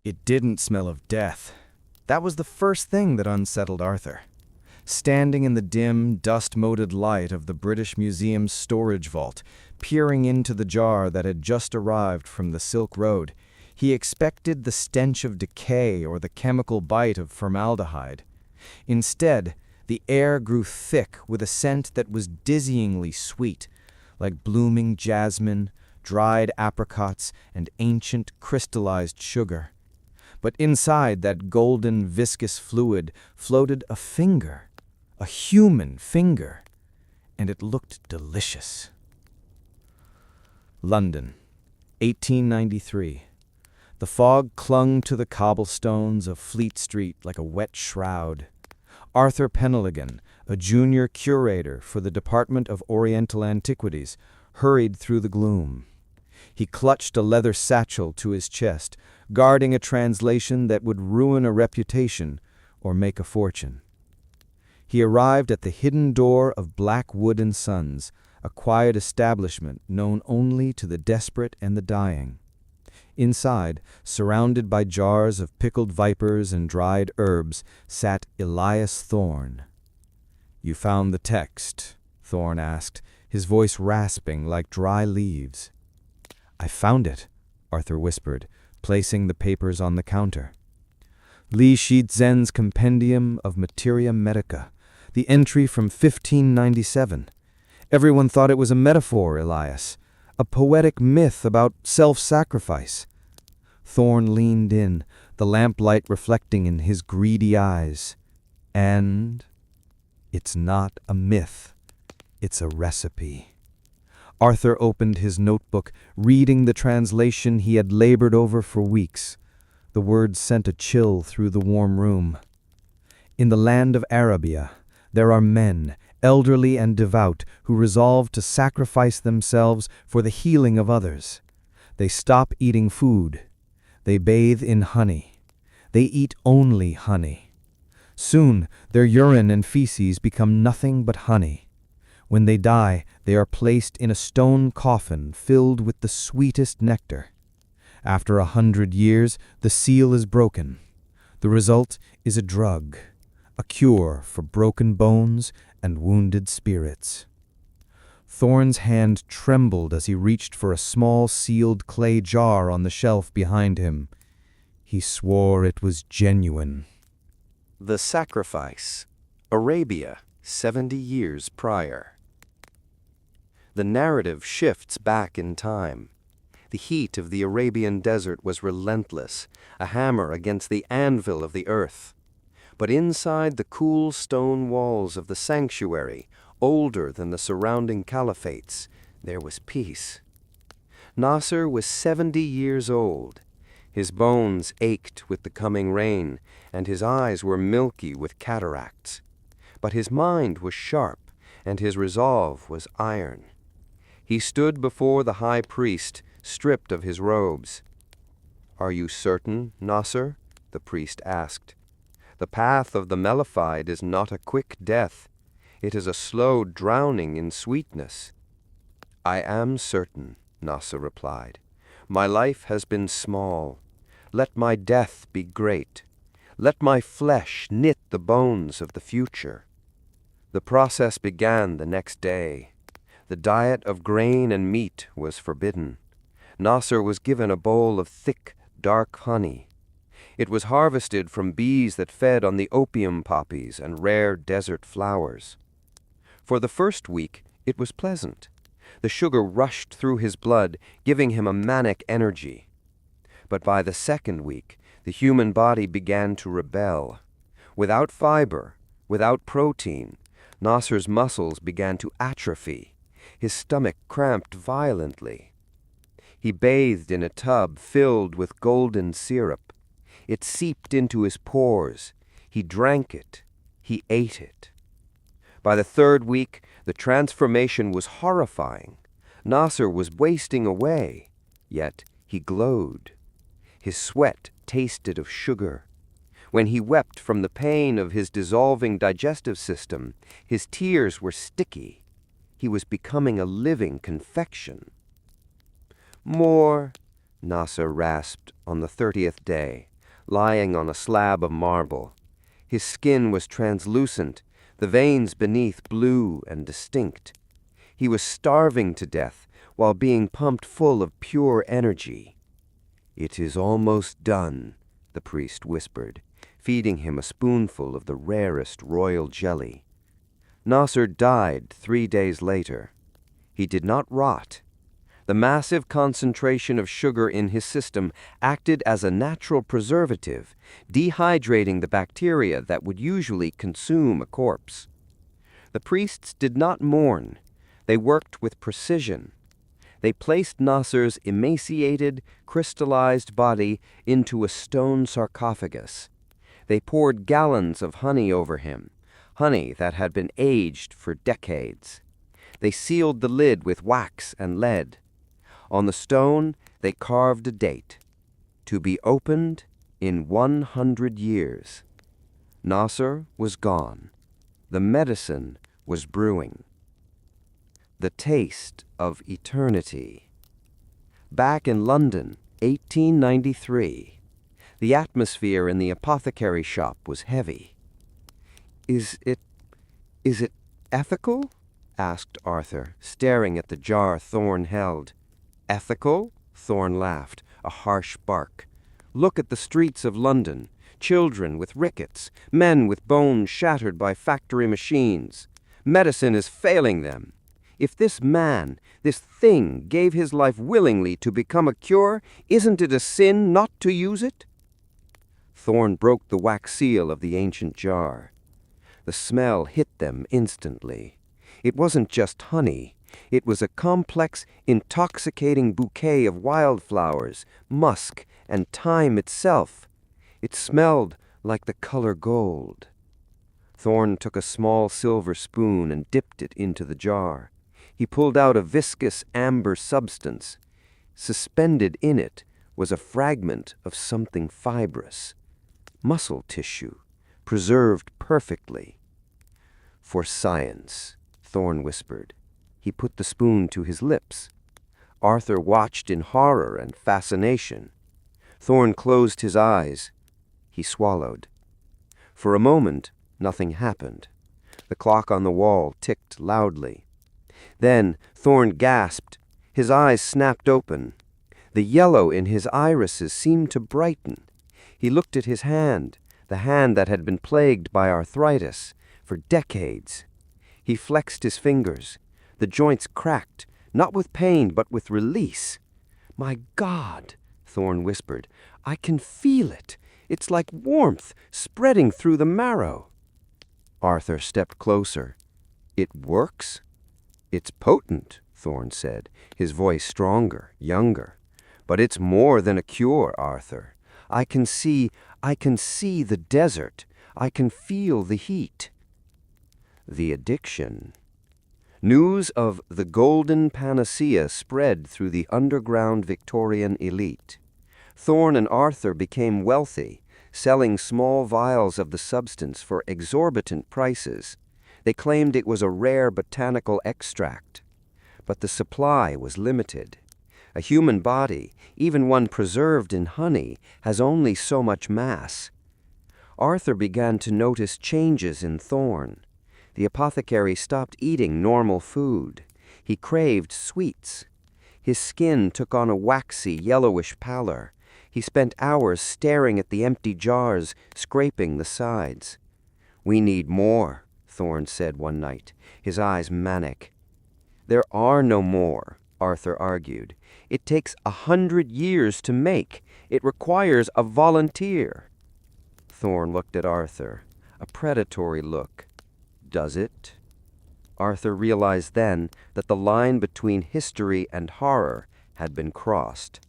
It didn't smell of death. That was the first thing that unsettled Arthur. Standing in the dim, dust-moted light of the British Museum's storage vault, peering into the jar that had just arrived from the Silk Road, he expected the stench of decay or the chemical bite of formaldehyde. Instead, the air grew thick with a scent that was dizzyingly sweet, like blooming jasmine, dried apricots, and ancient crystallized sugar. But inside that golden, viscous fluid floated a finger, a human finger, and it looked delicious. London, 1893. The fog clung to the cobblestones of Fleet Street like a wet shroud. Arthur Penelligan, a junior curator for the Department of Oriental Antiquities, hurried through the gloom. He clutched a leather satchel to his chest, guarding a translation that would ruin a reputation or make a fortune. He arrived at the hidden door of Black Wood & Sons, a quiet establishment known only to the desperate and the dying. Inside, surrounded by jars of pickled vipers and dried herbs, sat Elias Thorne. "You found the text?" Thorne asked, his voice rasping like dry leaves. "I found it," Arthur whispered, placing the papers on the counter. Li Shizen's Compendium of Materia Medica, the entry from 1597. Everyone thought it was a metaphor, Elias, a poetic myth about self-sacrifice. Thorne leaned in, the lamplight reflecting in his greedy eyes. "And it's not a myth, it's a recipe." Arthur opened his notebook, reading the translation he had labored over for weeks. The words sent a chill through the warm room. "In the land of Arabia, there are men, elderly and devout, who resolve to sacrifice themselves for the healing of others. They stop eating food. They bathe in honey. They eat only honey. Soon, their urine and feces become nothing but honey. When they die, they are placed in a stone coffin filled with the sweetest nectar. After 100 years, the seal is broken. The result is a drug, a cure for broken bones and wounded spirits." Thorne's hand trembled as he reached for a small sealed clay jar on the shelf behind him. He swore it was genuine. The Sacrifice, Arabia, 70 years prior. The narrative shifts back in time. The heat of the Arabian desert was relentless, a hammer against the anvil of the earth. But inside the cool stone walls of the sanctuary, older than the surrounding caliphates, there was peace. Nasser was 70 years old. His bones ached with the coming rain, and his eyes were milky with cataracts. But his mind was sharp, and his resolve was iron. He stood before the high priest, stripped of his robes. "Are you certain, Nasser?" the priest asked. "The path of the Mellified is not a quick death. It is a slow drowning in sweetness." "I am certain," Nasser replied. "My life has been small. Let my death be great. Let my flesh knit the bones of the future." The process began the next day. The diet of grain and meat was forbidden. Nasser was given a bowl of thick, dark honey. It was harvested from bees that fed on the opium poppies and rare desert flowers. For the first week, it was pleasant. The sugar rushed through his blood, giving him a manic energy. But by the second week, the human body began to rebel. Without fiber, without protein, Nasser's muscles began to atrophy. His stomach cramped violently. He bathed in a tub filled with golden syrup. It seeped into his pores. He drank it. He ate it. By the third week, the transformation was horrifying. Nasser was wasting away, yet he glowed. His sweat tasted of sugar. When he wept from the pain of his dissolving digestive system, his tears were sticky. He was becoming a living confection. "More," Nasser rasped on the 30th day. lying on a slab of marble. His skin was translucent, the veins beneath blue and distinct. He was starving to death while being pumped full of pure energy. "It is almost done," the priest whispered, feeding him a spoonful of the rarest royal jelly. Nasser died 3 days later. He did not rot. The massive concentration of sugar in his system acted as a natural preservative, dehydrating the bacteria that would usually consume a corpse. The priests did not mourn. They worked with precision. They placed Nasser's emaciated, crystallized body into a stone sarcophagus. They poured gallons of honey over him, honey that had been aged for decades. They sealed the lid with wax and lead. On the stone, they carved a date, to be opened in 100 years. Nasser was gone. The medicine was brewing. The taste of eternity. Back in London, 1893, the atmosphere in the apothecary shop was heavy. Is it ethical?" asked Arthur, staring at the jar Thorne held. "Ethical?" Thorne laughed, a harsh bark. "Look at the streets of London. Children with rickets, men with bones shattered by factory machines. Medicine is failing them. If this man, this thing, gave his life willingly to become a cure, isn't it a sin not to use it?" Thorne broke the wax seal of the ancient jar. The smell hit them instantly. It wasn't just honey. It was a complex, intoxicating bouquet of wildflowers, musk, and thyme itself. It smelled like the color gold. Thorne took a small silver spoon and dipped it into the jar. He pulled out a viscous amber substance. Suspended in it was a fragment of something fibrous. Muscle tissue, preserved perfectly. "For science," Thorne whispered. He put the spoon to his lips. Arthur watched in horror and fascination. Thorne closed his eyes. He swallowed. For a moment, nothing happened. The clock on the wall ticked loudly. Then Thorne gasped. His eyes snapped open. The yellow in his irises seemed to brighten. He looked at his hand, the hand that had been plagued by arthritis for decades. He flexed his fingers. The joints cracked, not with pain, but with release. "My God," Thorne whispered, "I can feel it. It's like warmth spreading through the marrow." Arthur stepped closer. "It works?" "It's potent," Thorne said, his voice stronger, younger. "But it's more than a cure, Arthur. I can see the desert. I can feel the heat." The addiction. News of the golden panacea spread through the underground Victorian elite. Thorne and Arthur became wealthy, selling small vials of the substance for exorbitant prices. They claimed it was a rare botanical extract. But the supply was limited. A human body, even one preserved in honey, has only so much mass. Arthur began to notice changes in Thorne. The apothecary stopped eating normal food. He craved sweets. His skin took on a waxy, yellowish pallor. He spent hours staring at the empty jars, scraping the sides. "We need more," Thorne said one night, his eyes manic. "There are no more," Arthur argued. "It takes 100 years to make. It requires a volunteer." Thorne looked at Arthur, a predatory look. "Does it?" Arthur realized then that the line between history and horror had been crossed.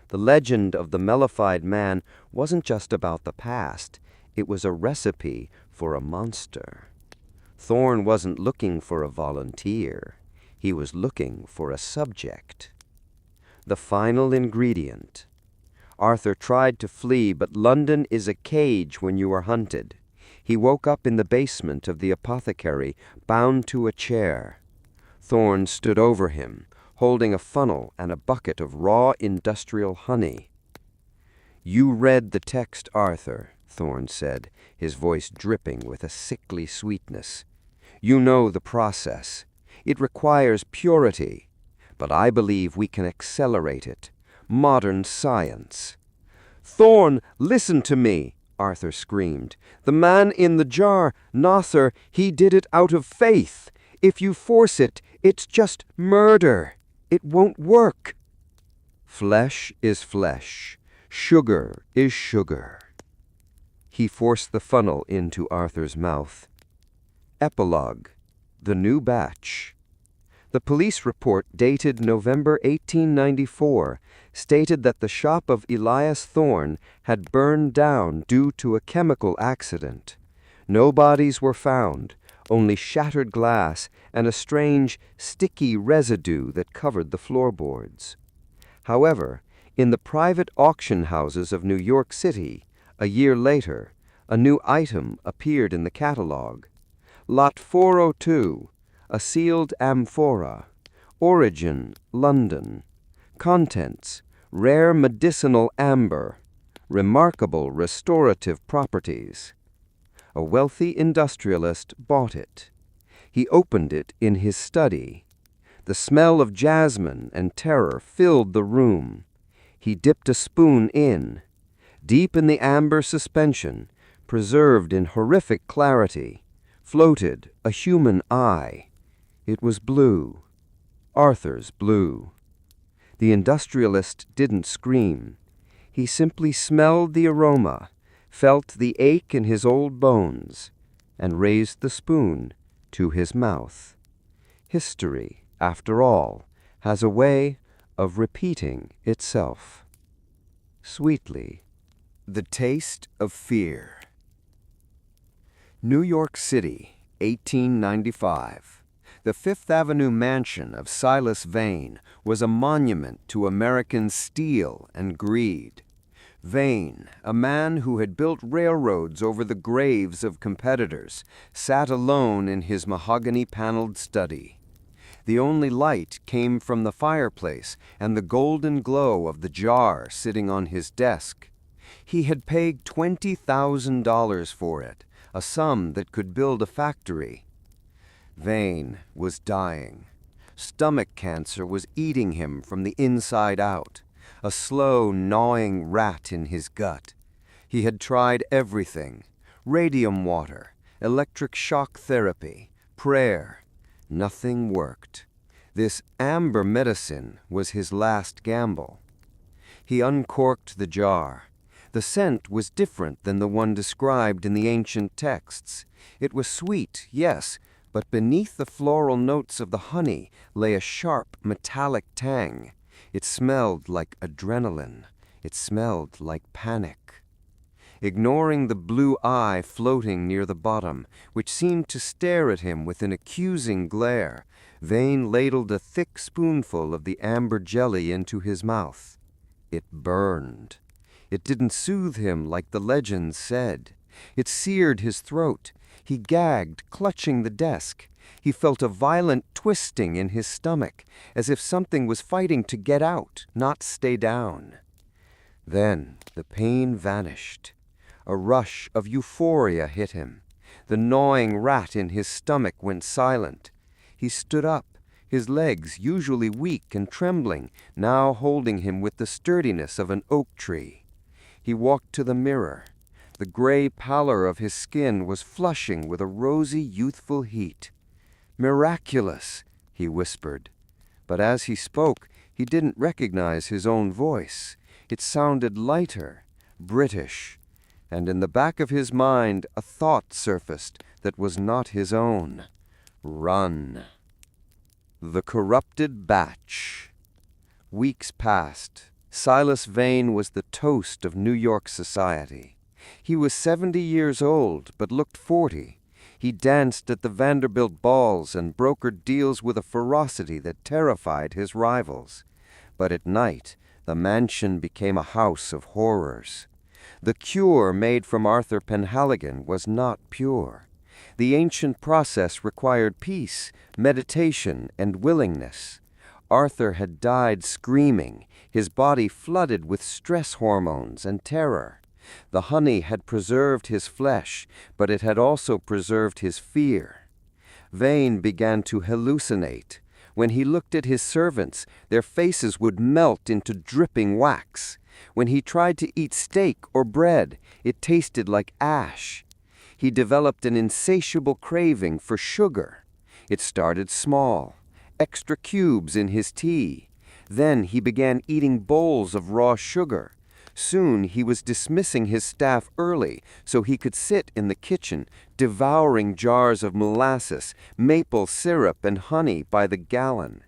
The legend of the Mellified Man wasn't just about the past. It was a recipe for a monster. Thorne wasn't looking for a volunteer. He was looking for a subject. The final ingredient. Arthur tried to flee, but London is a cage when you are hunted. He woke up in the basement of the apothecary, bound to a chair. Thorne stood over him, holding a funnel and a bucket of raw industrial honey. "You read the text, Arthur," Thorne said, his voice dripping with a sickly sweetness. "You know the process. It requires purity, but I believe we can accelerate it. Modern science." "Thorne, listen to me!" Arthur screamed. "The man in the jar, Nother, he did it out of faith. If you force it, it's just murder. It won't work." "Flesh is flesh. Sugar is sugar." He forced the funnel into Arthur's mouth. Epilogue: The new batch. The police report dated November 1894 stated that the shop of Elias Thorne had burned down due to a chemical accident. No bodies were found, only shattered glass and a strange, sticky residue that covered the floorboards. However, in the private auction houses of New York City, a year later, a new item appeared in the catalog. Lot 402, a sealed amphora. Origin, London. Contents, rare medicinal amber. Remarkable restorative properties. A wealthy industrialist bought it. He opened it in his study. The smell of jasmine and terror filled the room. He dipped a spoon in. Deep in the amber suspension, preserved in horrific clarity, floated a human eye. It was blue. Arthur's blue. The industrialist didn't scream. He simply smelled the aroma, felt the ache in his old bones, and raised the spoon to his mouth. History, after all, has a way of repeating itself. Sweetly. The Taste of Fear. New York City, 1895. The Fifth Avenue mansion of Silas Vane was a monument to American steel and greed. Vane, a man who had built railroads over the graves of competitors, sat alone in his mahogany-paneled study. The only light came from the fireplace and the golden glow of the jar sitting on his desk. He had paid $20,000 for it, a sum that could build a factory. Vane was dying. Stomach cancer was eating him from the inside out, a slow, gnawing rat in his gut. He had tried everything: radium water, electric shock therapy, prayer. Nothing worked. This amber medicine was his last gamble. He uncorked the jar. The scent was different than the one described in the ancient texts. It was sweet, yes, but beneath the floral notes of the honey lay a sharp, metallic tang. It smelled like adrenaline. It smelled like panic. Ignoring the blue eye floating near the bottom, which seemed to stare at him with an accusing glare, Vane ladled a thick spoonful of the amber jelly into his mouth. It burned. It didn't soothe him like the legends said. It seared his throat. He gagged, clutching the desk. He felt a violent twisting in his stomach, as if something was fighting to get out, not stay down. Then the pain vanished. A rush of euphoria hit him. The gnawing rat in his stomach went silent. He stood up, his legs, usually weak and trembling, now holding him with the sturdiness of an oak tree. He walked to the mirror. The gray pallor of his skin was flushing with a rosy, youthful heat. "Miraculous," he whispered. But as he spoke, he didn't recognize his own voice. It sounded lighter, British, and in the back of his mind a thought surfaced that was not his own. Run. The corrupted batch. Weeks passed. Silas Vane was the toast of New York society. He was 70 years old, but looked 40. He danced at the Vanderbilt balls and brokered deals with a ferocity that terrified his rivals. But at night, the mansion became a house of horrors. The cure made from Arthur Penhaligon was not pure. The ancient process required peace, meditation, and willingness. Arthur had died screaming, his body flooded with stress hormones and terror. The honey had preserved his flesh, but it had also preserved his fear. Vane began to hallucinate. When he looked at his servants, their faces would melt into dripping wax. When he tried to eat steak or bread, it tasted like ash. He developed an insatiable craving for sugar. It started small, extra cubes in his tea. Then he began eating bowls of raw sugar. Soon he was dismissing his staff early so he could sit in the kitchen, devouring jars of molasses, maple syrup, and honey by the gallon.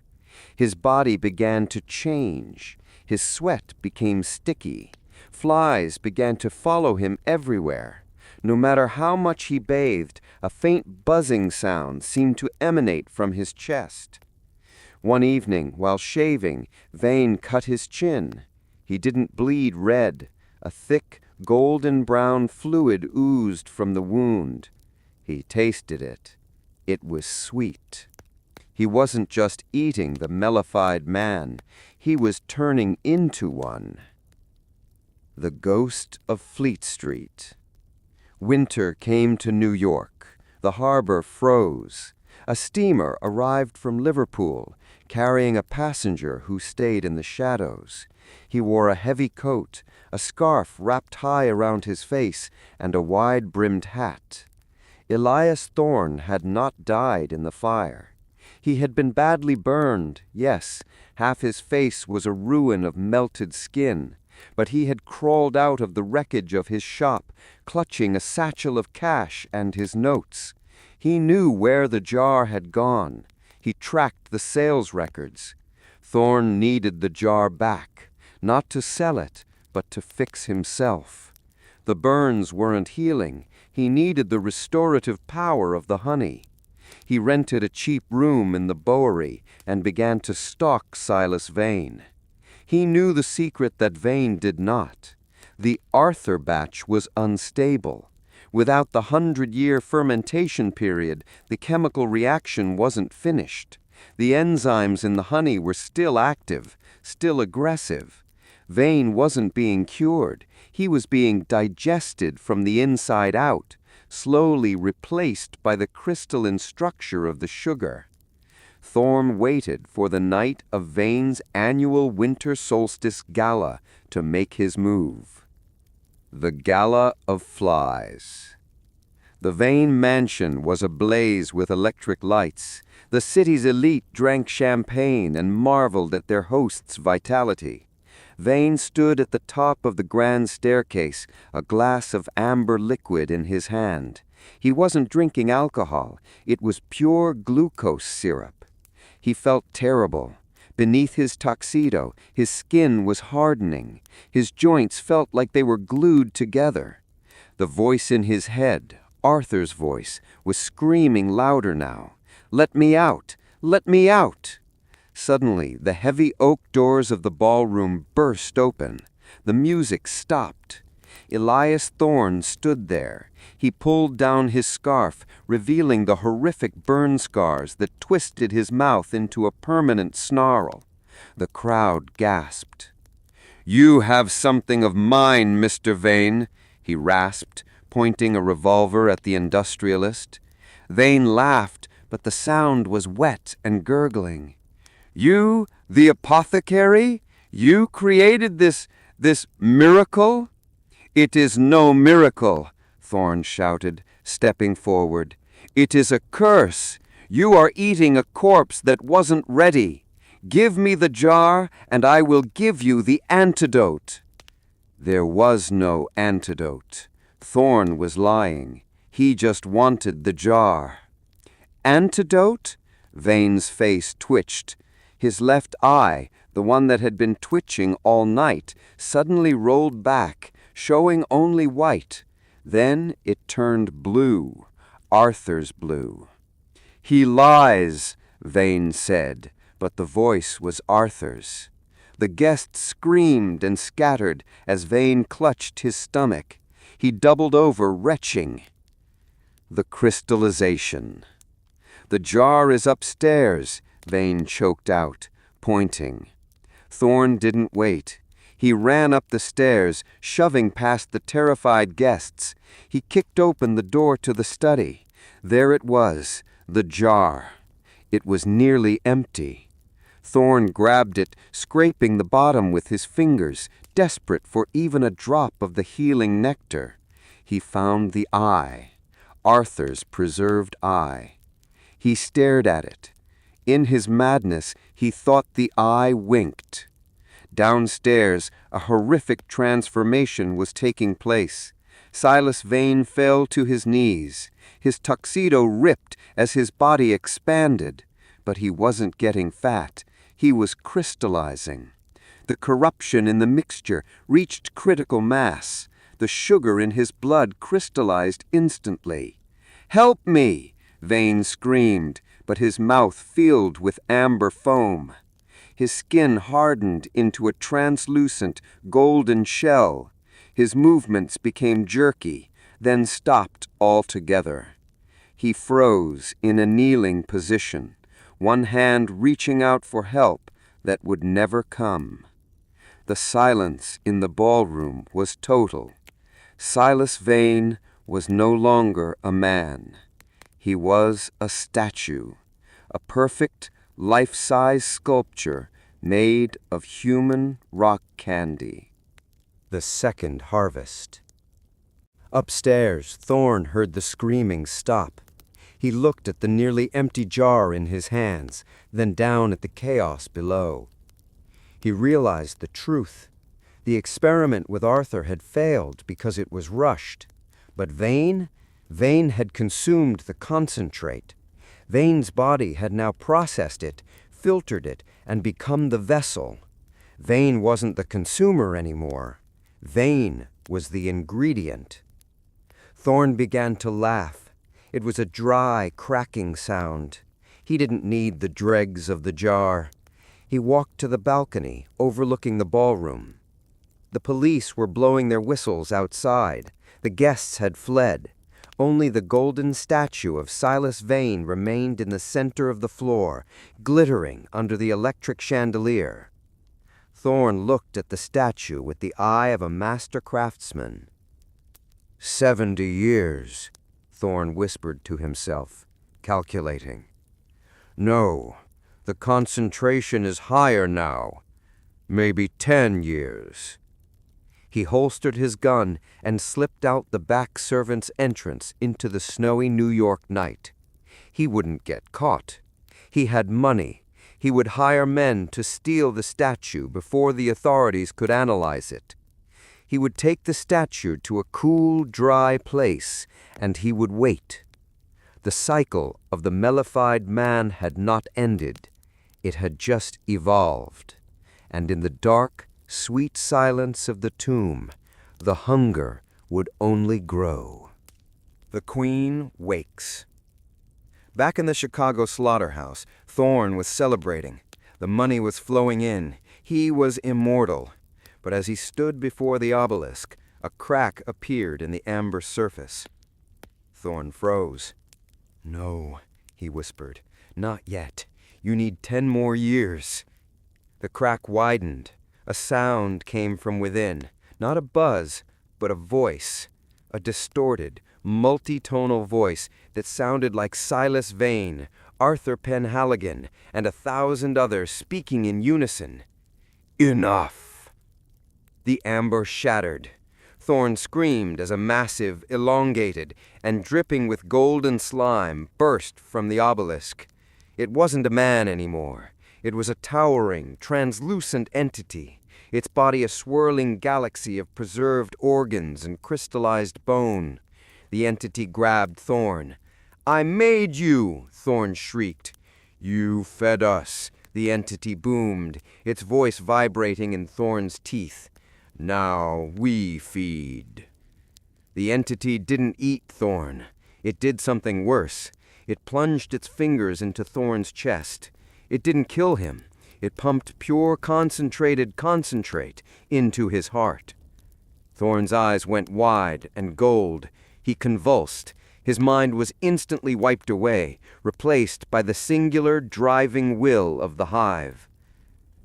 His body began to change. His sweat became sticky. Flies began to follow him everywhere. No matter how much he bathed, a faint buzzing sound seemed to emanate from his chest. One evening, while shaving, Vane cut his chin. He didn't bleed red. A thick, golden-brown fluid oozed from the wound. He tasted it. It was sweet. He wasn't just eating the Mellified Man. He was turning into one. The Ghost of Fleet Street. Winter came to New York. The harbor froze. A steamer arrived from Liverpool, carrying a passenger who stayed in the shadows. He wore a heavy coat, a scarf wrapped high around his face, and a wide-brimmed hat. Elias Thorne had not died in the fire. He had been badly burned, yes, half his face was a ruin of melted skin, but he had crawled out of the wreckage of his shop, clutching a satchel of cash and his notes. He knew where the jar had gone. He tracked the sales records. Thorne needed the jar back, not to sell it, but to fix himself. The burns weren't healing. He needed the restorative power of the honey. He rented a cheap room in the Bowery and began to stalk Silas Vane. He knew the secret that Vane did not. The Arthur batch was unstable. Without the 100-year fermentation period, the chemical reaction wasn't finished. The enzymes in the honey were still active, still aggressive. Vane wasn't being cured. He was being digested from the inside out, slowly replaced by the crystalline structure of the sugar. Thorne waited for the night of Vane's annual winter solstice gala to make his move. The Gala of Flies. The Vane mansion was ablaze with electric lights. The city's elite drank champagne and marveled at their host's vitality. Vane stood at the top of the grand staircase, a glass of amber liquid in his hand. He wasn't drinking alcohol. It was pure glucose syrup. He felt terrible. Beneath his tuxedo, his skin was hardening. His joints felt like they were glued together. The voice in his head, Arthur's voice, was screaming louder now. "Let me out! Let me out!" Suddenly, the heavy oak doors of the ballroom burst open. The music stopped. Elias Thorne stood there. He pulled down his scarf, revealing the horrific burn scars that twisted his mouth into a permanent snarl. The crowd gasped. "You have something of mine, Mr. Vane," he rasped, pointing a revolver at the industrialist. Vane laughed, but the sound was wet and gurgling. "You, the apothecary? You created this miracle?" "It is no miracle," Thorne shouted, stepping forward. "It is a curse. You are eating a corpse that wasn't ready. Give me the jar, and I will give you the antidote." There was no antidote. Thorne was lying. He just wanted the jar. "Antidote?" Vane's face twitched. His left eye, the one that had been twitching all night, suddenly rolled back, showing only white. Then it turned blue, Arthur's blue. "He lies," Vane said, but the voice was Arthur's. The guests screamed and scattered as Vane clutched his stomach. He doubled over, retching. The crystallization. "The jar is upstairs," Vane choked out, pointing. Thorn didn't wait. He ran up the stairs, shoving past the terrified guests. He kicked open the door to the study. There it was, the jar. It was nearly empty. Thorn grabbed it, scraping the bottom with his fingers, desperate for even a drop of the healing nectar. He found the eye, Arthur's preserved eye. He stared at it. In his madness, he thought the eye winked. Downstairs, a horrific transformation was taking place. Silas Vane fell to his knees. His tuxedo ripped as his body expanded. But he wasn't getting fat. He was crystallizing. The corruption in the mixture reached critical mass. The sugar in his blood crystallized instantly. "Help me!" Vane screamed, but his mouth filled with amber foam. His skin hardened into a translucent, golden shell. His movements became jerky, then stopped altogether. He froze in a kneeling position, one hand reaching out for help that would never come. The silence in the ballroom was total. Silas Vane was no longer a man. He was a statue, a perfect, life-size sculpture made of human rock candy. The second harvest. Upstairs, Thorn heard the screaming stop. He looked at the nearly empty jar in his hands, then down at the chaos below. He realized the truth. The experiment with Arthur had failed because it was rushed. But Vane had consumed the concentrate. Vane's body had now processed it, filtered it, and become the vessel. Vane wasn't the consumer anymore. Vane was the ingredient. Thorn began to laugh. It was a dry, cracking sound. He didn't need the dregs of the jar. He walked to the balcony, overlooking the ballroom. The police were blowing their whistles outside. The guests had fled. Only the golden statue of Silas Vane remained in the center of the floor, glittering under the electric chandelier. Thorn looked at the statue with the eye of a master craftsman. 70 years, Thorn whispered to himself, calculating. No, the concentration is higher now. Maybe 10 years. He holstered his gun and slipped out the back servant's entrance into the snowy New York night. He wouldn't get caught. He had money. He would hire men to steal the statue before the authorities could analyze it. He would take the statue to a cool, dry place, and he would wait. The cycle of the Mellified Man had not ended. It had just evolved. And in the dark, sweet silence of the tomb, the hunger would only grow. The Queen wakes. Back in the Chicago slaughterhouse, Thorn was celebrating. The money was flowing in. He was immortal. But as he stood before the obelisk, a crack appeared in the amber surface. Thorn froze. "No," he whispered. "Not yet. You need 10 more years." The crack widened. A sound came from within, not a buzz, but a voice, a distorted, multi-tonal voice that sounded like Silas Vane, Arthur Penhaligon, and 1,000 others speaking in unison. "Enough!" The amber shattered. Thorn screamed as a massive, elongated, and dripping with golden slime burst from the obelisk. It wasn't a man anymore. It was a towering, translucent entity, its body a swirling galaxy of preserved organs and crystallized bone. The entity grabbed Thorn. "I made you!" Thorn shrieked. "You fed us," the entity boomed, its voice vibrating in Thorn's teeth. "Now we feed." The entity didn't eat Thorn. It did something worse. It plunged its fingers into Thorn's chest. It didn't kill him. It pumped pure concentrate into his heart. Thorn's eyes went wide and gold. He convulsed. His mind was instantly wiped away, replaced by the singular driving will of the Hive.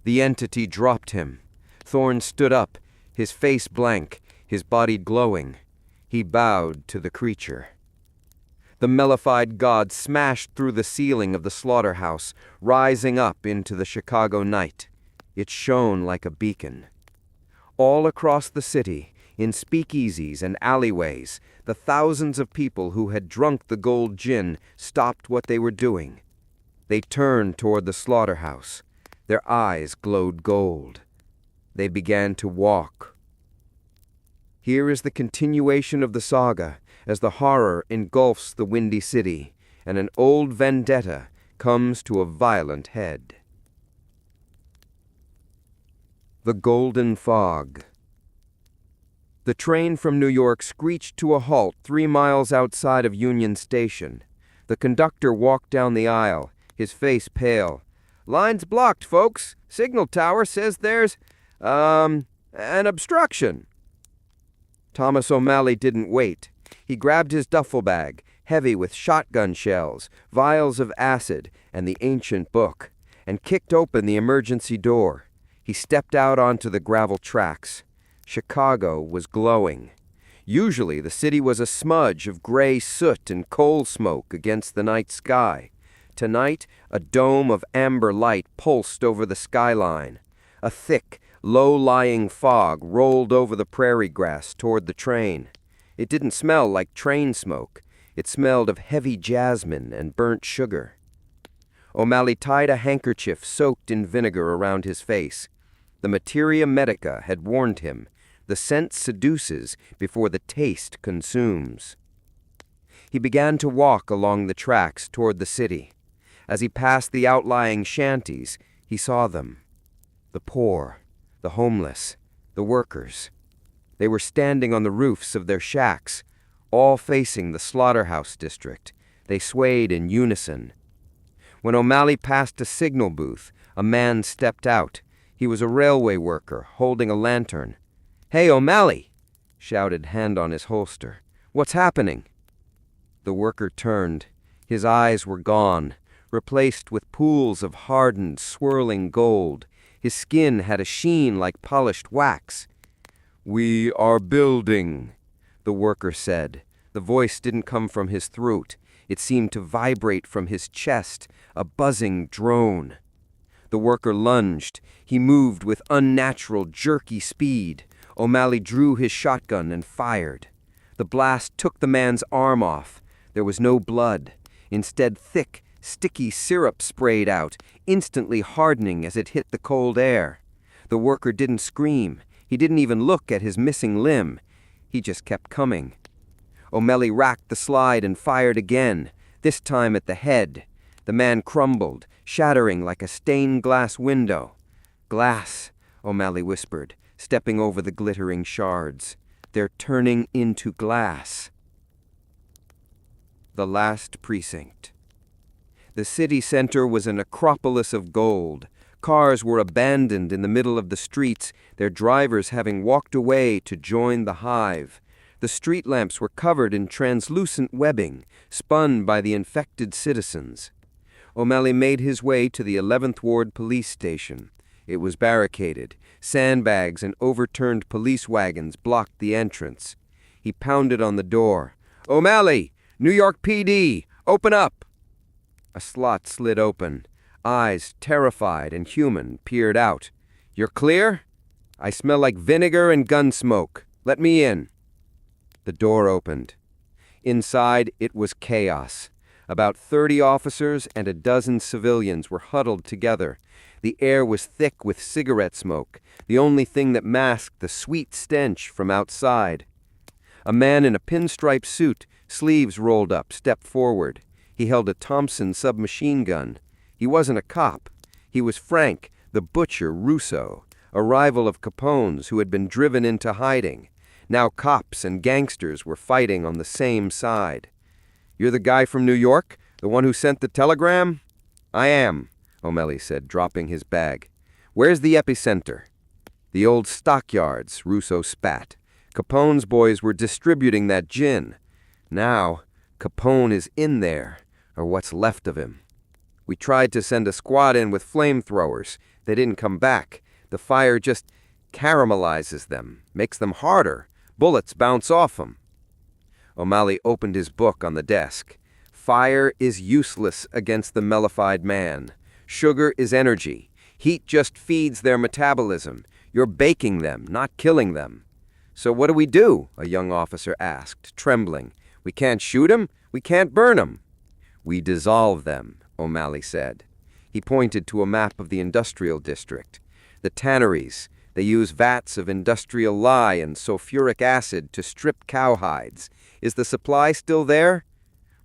The entity dropped him. Thorne stood up, his face blank, his body glowing. He bowed to the creature. The mellified god smashed through the ceiling of the slaughterhouse, rising up into the Chicago night. It shone like a beacon. All across the city, in speakeasies and alleyways, the thousands of people who had drunk the gold gin stopped what they were doing. They turned toward the slaughterhouse. Their eyes glowed gold. They began to walk. Here is the continuation of the saga, as the horror engulfs the windy city, and an old vendetta comes to a violent head. The Golden Fog. The train from New York screeched to a halt 3 miles outside of Union Station. The conductor walked down the aisle, his face pale. "Line's blocked, folks. Signal tower says there's, an obstruction." Thomas O'Malley didn't wait. He grabbed his duffel bag, heavy with shotgun shells, vials of acid, and the ancient book, and kicked open the emergency door. He stepped out onto the gravel tracks. Chicago was glowing. Usually the city was a smudge of gray soot and coal smoke against the night sky. Tonight, a dome of amber light pulsed over the skyline. A thick, low-lying fog rolled over the prairie grass toward the train. It didn't smell like train smoke. It smelled of heavy jasmine and burnt sugar. O'Malley tied a handkerchief soaked in vinegar around his face. The materia medica had warned him. The scent seduces before the taste consumes. He began to walk along the tracks toward the city. As he passed the outlying shanties, he saw them. The poor, the homeless, the workers. They were standing on the roofs of their shacks, all facing the slaughterhouse district. They swayed in unison. When O'Malley passed a signal booth, a man stepped out. He was a railway worker, holding a lantern. "Hey, O'Malley!" shouted, hand on his holster. "What's happening?" The worker turned. His eyes were gone, replaced with pools of hardened, swirling gold. His skin had a sheen like polished wax. "We are building," the worker said. The voice didn't come from his throat. It seemed to vibrate from his chest, a buzzing drone. The worker lunged. He moved with unnatural, jerky speed. O'Malley drew his shotgun and fired. The blast took the man's arm off. There was no blood. Instead, thick, sticky syrup sprayed out, instantly hardening as it hit the cold air. The worker didn't scream. He didn't even look at his missing limb. He just kept coming. O'Malley racked the slide and fired again, this time at the head. The man crumbled, shattering like a stained glass window. "Glass," O'Malley whispered, stepping over the glittering shards. "They're turning into glass." The last precinct. The city center was an acropolis of gold. Cars were abandoned in the middle of the streets, their drivers having walked away to join the Hive. The street lamps were covered in translucent webbing, spun by the infected citizens. O'Malley made his way to the 11th Ward police station. It was barricaded. Sandbags and overturned police wagons blocked the entrance. He pounded on the door. "O'Malley! New York PD! Open up!" A slot slid open. Eyes, terrified and human, peered out. "You're clear? I smell like vinegar and gun smoke. Let me in." The door opened. Inside, it was chaos. About 30 officers and a dozen civilians were huddled together. The air was thick with cigarette smoke, the only thing that masked the sweet stench from outside. A man in a pinstripe suit, sleeves rolled up, stepped forward. He held a Thompson submachine gun. He wasn't a cop. He was Frank, the butcher Russo, a rival of Capone's who had been driven into hiding. Now cops and gangsters were fighting on the same side. "You're the guy from New York? The one who sent the telegram?" "I am," O'Malley said, dropping his bag. "Where's the epicenter?" "The old stockyards," Russo spat. "Capone's boys were distributing that gin. Now, Capone is in there, or what's left of him. We tried to send a squad in with flamethrowers. They didn't come back. The fire just caramelizes them, makes them harder. Bullets bounce off them. O'Malley opened his book on the desk. Fire is useless against the Mellified Man. Sugar is energy. Heat just feeds their metabolism. You're baking them, not killing them. So what do? A young officer asked, trembling. We can't shoot 'em. We can't burn 'em. We dissolve them, O'Malley said. He pointed to a map of the industrial district. The tanneries, they use vats of industrial lye and sulfuric acid to strip cowhides. Is the supply still there?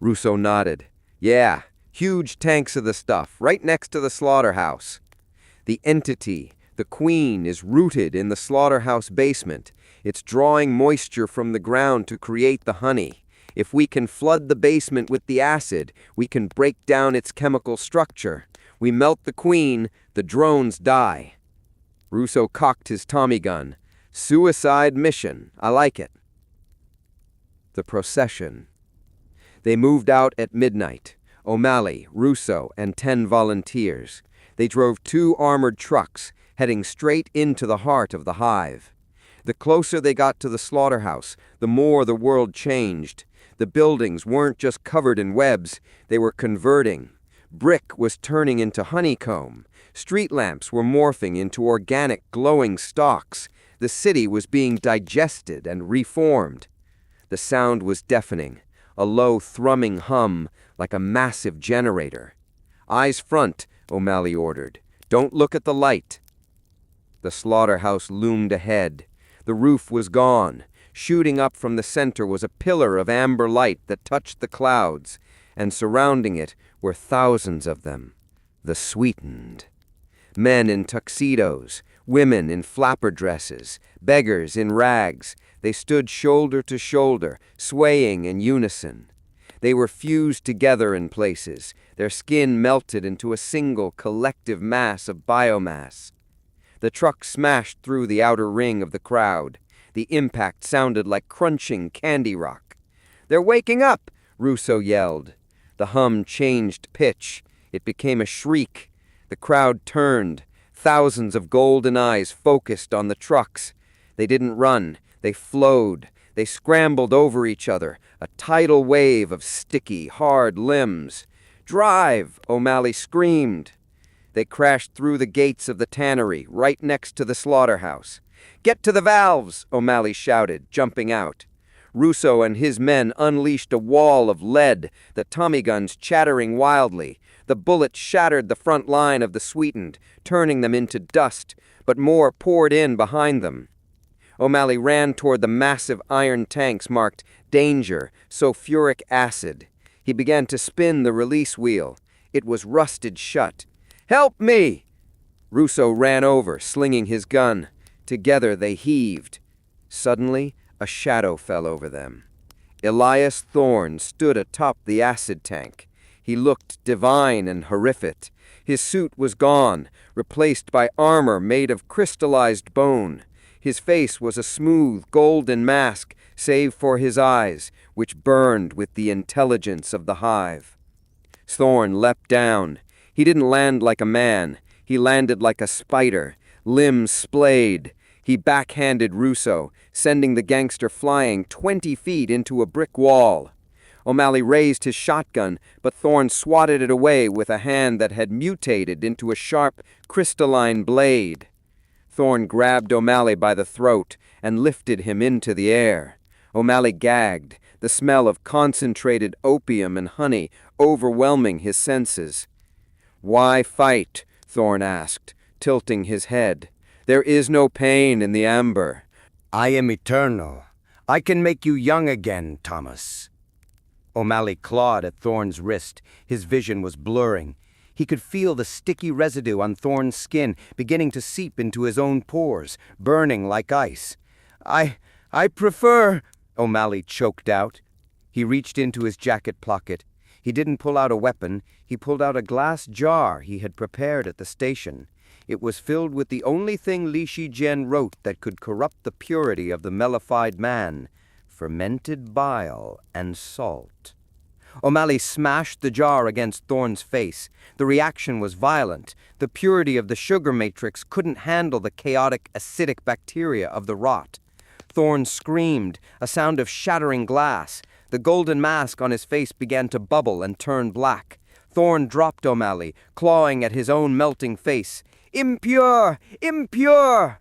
Rousseau nodded. Yeah, huge tanks of the stuff, right next to the slaughterhouse. The entity, the queen, is rooted in the slaughterhouse basement. It's drawing moisture from the ground to create the honey. If we can flood the basement with the acid, we can break down its chemical structure. We melt the queen, the drones die. Rousseau cocked his Tommy gun. Suicide mission. I like it. The procession. They moved out at midnight. O'Malley, Rousseau, and 10 volunteers. They drove 2 armored trucks, heading straight into the heart of the Hive. The closer they got to the slaughterhouse, the more the world changed. The buildings weren't just covered in webs, they were converting. Brick was turning into honeycomb. Street lamps were morphing into organic, glowing stalks. The city was being digested and reformed. The sound was deafening, a low, thrumming hum like a massive generator. Eyes front, O'Malley ordered. Don't look at the light. The slaughterhouse loomed ahead. The roof was gone. Shooting up from the center was a pillar of amber light that touched the clouds, and surrounding it were thousands of them, the sweetened. Men in tuxedos, women in flapper dresses, beggars in rags. They stood shoulder to shoulder, swaying in unison. They were fused together in places, their skin melted into a single collective mass of biomass. The truck smashed through the outer ring of the crowd. The impact sounded like crunching candy rock. They're waking up, Rousseau yelled. The hum changed pitch. It became a shriek. The crowd turned. Thousands of golden eyes focused on the trucks. They didn't run. They flowed. They scrambled over each other, a tidal wave of sticky, hard limbs. Drive! O'Malley screamed. They crashed through the gates of the tannery, right next to the slaughterhouse. Get to the valves! O'Malley shouted, jumping out. Rousseau and his men unleashed a wall of lead, the Tommy guns chattering wildly. The bullets shattered the front line of the sweetened, turning them into dust, but more poured in behind them. O'Malley ran toward the massive iron tanks marked Danger, Sulfuric Acid. He began to spin the release wheel. It was rusted shut. Help me! Rousseau ran over, slinging his gun. Together they heaved. Suddenly, a shadow fell over them. Elias Thorne stood atop the acid tank. He looked divine and horrific. His suit was gone, replaced by armor made of crystallized bone. His face was a smooth, golden mask, save for his eyes, which burned with the intelligence of the Hive. Thorne leapt down. He didn't land like a man. He landed like a spider, limbs splayed. He backhanded Rousseau, sending the gangster flying 20 feet into a brick wall. O'Malley raised his shotgun, but Thorne swatted it away with a hand that had mutated into a sharp, crystalline blade. Thorne grabbed O'Malley by the throat and lifted him into the air. O'Malley gagged, the smell of concentrated opium and honey overwhelming his senses. Why fight? Thorne asked, tilting his head. There is no pain in the amber. I am eternal. I can make you young again, Thomas. O'Malley clawed at Thorne's wrist. His vision was blurring. He could feel the sticky residue on Thorne's skin beginning to seep into his own pores, burning like ice. I prefer, O'Malley choked out. He reached into his jacket pocket. He didn't pull out a weapon. He pulled out a glass jar he had prepared at the station. It was filled with the only thing Li Shijian wrote that could corrupt the purity of the Mellified Man: fermented bile and salt. O'Malley smashed the jar against Thorne's face. The reaction was violent. The purity of the sugar matrix couldn't handle the chaotic, acidic bacteria of the rot. Thorne screamed, a sound of shattering glass. The golden mask on his face began to bubble and turn black. Thorne dropped O'Malley, clawing at his own melting face. "Impure! Impure!"